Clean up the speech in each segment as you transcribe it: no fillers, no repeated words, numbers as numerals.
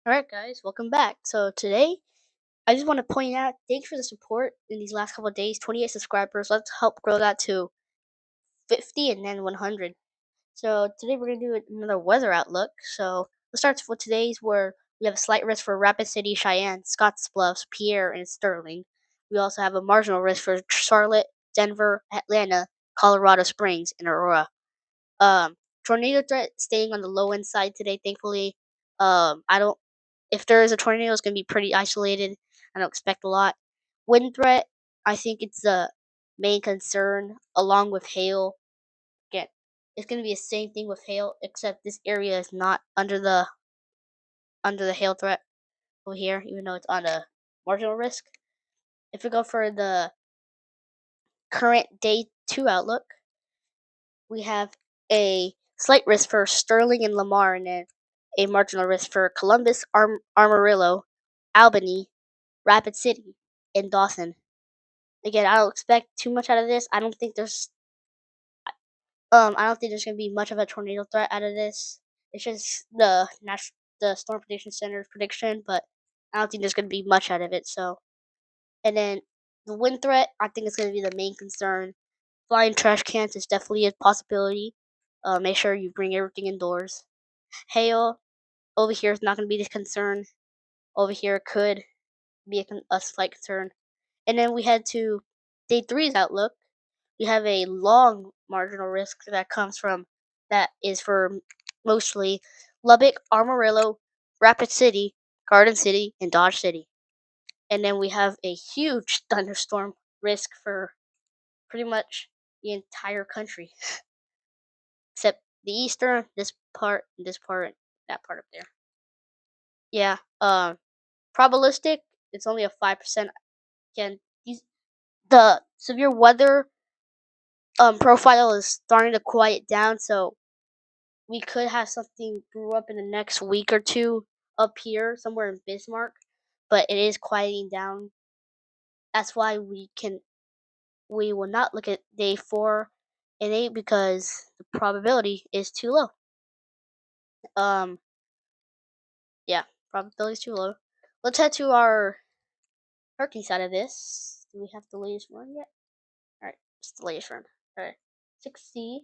Alright guys, welcome back. So today, I just want to point out, thanks for the support in these last couple of days, 28 subscribers. Let's help grow that to 50 and then 100. So today we're going to do another weather outlook. So let's start with today's where we have a slight risk for Rapid City, Cheyenne, Scottsbluffs, Pierre, and Sterling. We also have a marginal risk for Charlotte, Denver, Atlanta, Colorado Springs, and Aurora. Um, Tornado threat staying on the low end side today, thankfully. I don't If there is a tornado, it's gonna be pretty isolated. I don't expect a lot. Wind threat, I think it's the main concern, along with hail. Again, it's gonna be the same thing with hail, except this area is not under the hail threat over here, even though it's on a marginal risk. If we go for the current day 2 outlook, we have a slight risk for Sterling and Lamar, and then a marginal risk for Columbus, Amarillo, Albany, Rapid City, and Dawson. Again, I don't expect too much out of this. I don't think there's gonna be much of a tornado threat out of this. It's just the Storm Prediction Center's prediction, but I don't think there's gonna be much out of it. So, and then the wind threat, I think it's gonna be the main concern. Flying trash cans is definitely a possibility. Make sure you bring everything indoors. Hail over here is not gonna be the concern. Over here could be a slight concern. And then we head to day three's outlook. We have a long marginal risk that is for mostly Lubbock, Amarillo, Rapid City, Garden City, and Dodge City. And then we have a huge thunderstorm risk for pretty much the entire country, except the eastern, this part, that part up there. Yeah. Probabilistic, it's only a 5%. Again, the severe weather profile is starting to quiet down, so we could have something brew up in the next week or two up here somewhere in Bismarck, but it is quieting down. That's why we will not look at day 4 and 8 because the probability is too low. Um, yeah, probability is too low. Let's head to our hurricane side of this. Do we have the latest one yet? All right, it's the latest one. All right, 6C.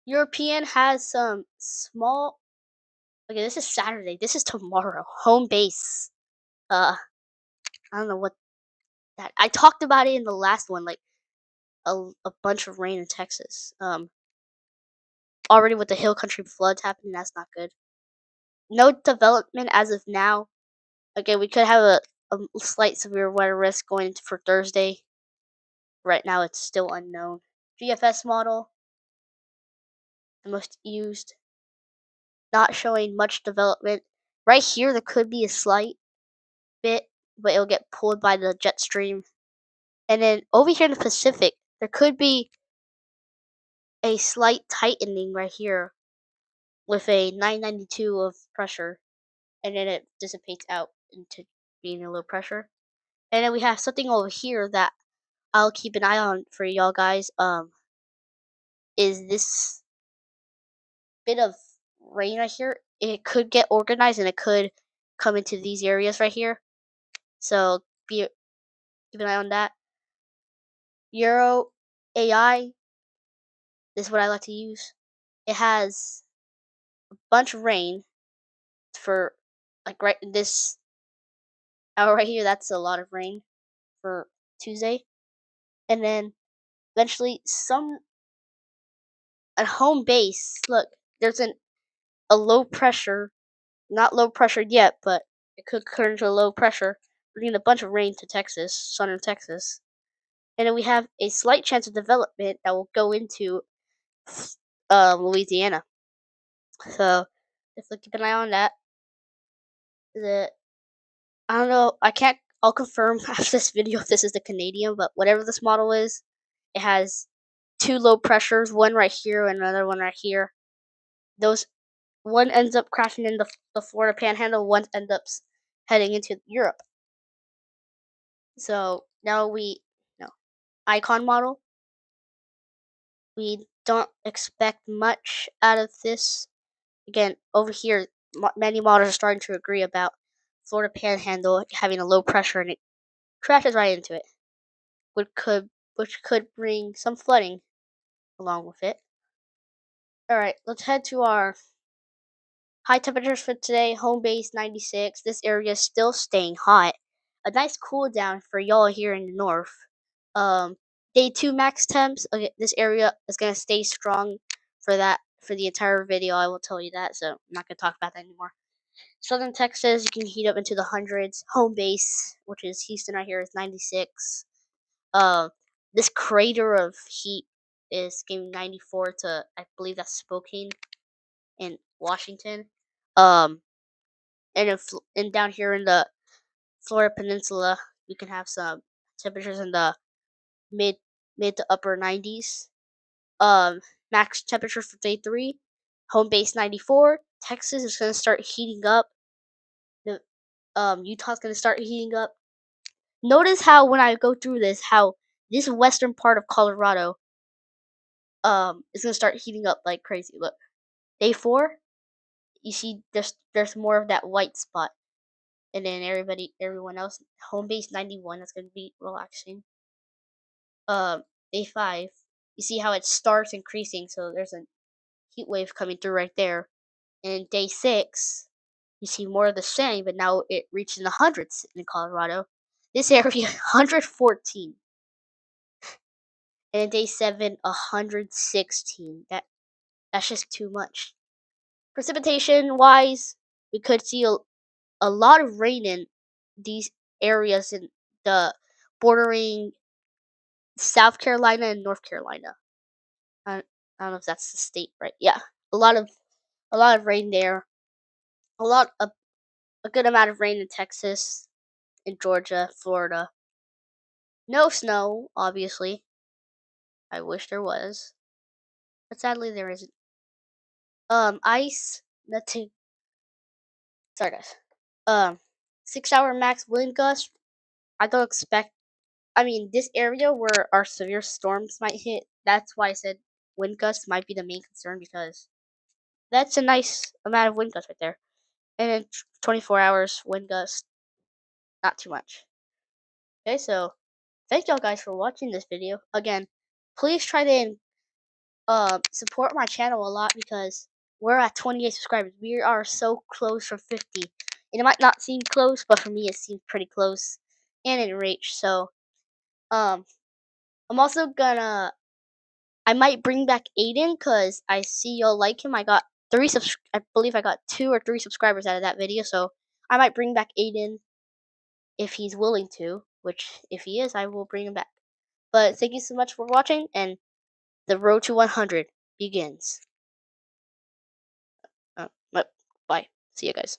European has some small. Okay, this is Saturday. This is tomorrow. Home base. Uh, I don't know what that. I talked about it in the last one, like a bunch of rain in Texas. Already with the hill country floods happening, that's not good. No development as of now. Again, we could have a slight severe weather risk going into for Thursday. Right now, it's still unknown. GFS model, the most used, not showing much development. Right here, there could be a slight bit, but it'll get pulled by the jet stream. And then over here in the Pacific, there could be a slight tightening right here with a 992 of pressure, and then it dissipates out into being a low pressure. And then we have something over here that I'll keep an eye on for y'all guys. Is this bit of rain right here? It could get organized and it could come into these areas right here. So keep an eye on that. Euro AI, this is what I like to use. It has a bunch of rain for like right this hour right here. That's a lot of rain for Tuesday, and then eventually some at home base. Look, there's a low pressure, not low pressure yet, but it could turn into a low pressure, bringing a bunch of rain to Texas, southern Texas, and then we have a slight chance of development that will go into Louisiana. So definitely keep an eye on that. The I don't know. I can't. I'll confirm after this video if this is the Canadian, but whatever this model is, it has two low pressures, one right here and another one right here. Those one ends up crashing in the Florida Panhandle, one ends up heading into Europe. So now no icon model. We don't expect much out of this. Again, over here, many models are starting to agree about Florida Panhandle having a low pressure, and it crashes right into it, which could bring some flooding along with it. All right, let's head to our high temperatures for today. Home base 96. This area is still staying hot. A nice cool down for y'all here in the north. Um, Day 2 max temps. Okay, this area is gonna stay strong for the entire video. I will tell you that. So I'm not gonna talk about that anymore. Southern Texas, you can heat up into the hundreds. Home base, which is Houston right here, is 96. Um, this crater of heat is giving 94 to, I believe that's Spokane in Washington. Um, and down here in the Florida Peninsula, you can have some temperatures in the mid mid to upper 90s. Max temperature for day 3, home base 94. Texas is gonna start heating up. The Utah's gonna start heating up. Notice how when I go through this, how this western part of Colorado is gonna start heating up like crazy. Look, day 4, you see there's more of that white spot, and then everyone else, home base 91. That's gonna be relaxing. Day 5, you see how it starts increasing, so there's a heat wave coming through right there. And day 6, you see more of the same, but now it reached in the hundreds in Colorado. This area 114. And day 7, 116. That's just too much. Precipitation wise, we could see a lot of rain in these areas in the bordering South Carolina and North Carolina. I don't know if that's the state, right? Yeah, a lot of a lot of rain there. A lot of a good amount of rain in Texas, in Georgia, Florida. No snow, obviously. I wish there was, but sadly there isn't. Ice. Nothing. Sorry, guys. 6-hour max wind gust. I don't expect. I mean, this area where our severe storms might hit. That's why I said wind gusts might be the main concern, because that's a nice amount of wind gusts right there. And then 24 hours wind gust, not too much. Okay, so thank y'all guys for watching this video. Again, please try to support my channel a lot, because we're at 28 subscribers. We are so close from 50. And it might not seem close, but for me it seems pretty close and in reach. So um I'm also gonna I might bring back Aiden, because I see y'all like him. I got I believe I got 2 or 3 subscribers out of that video, so I might bring back Aiden if he's willing to, which if he is, I will bring him back. But thank you so much for watching, and the road to 100 begins. Bye. See you guys.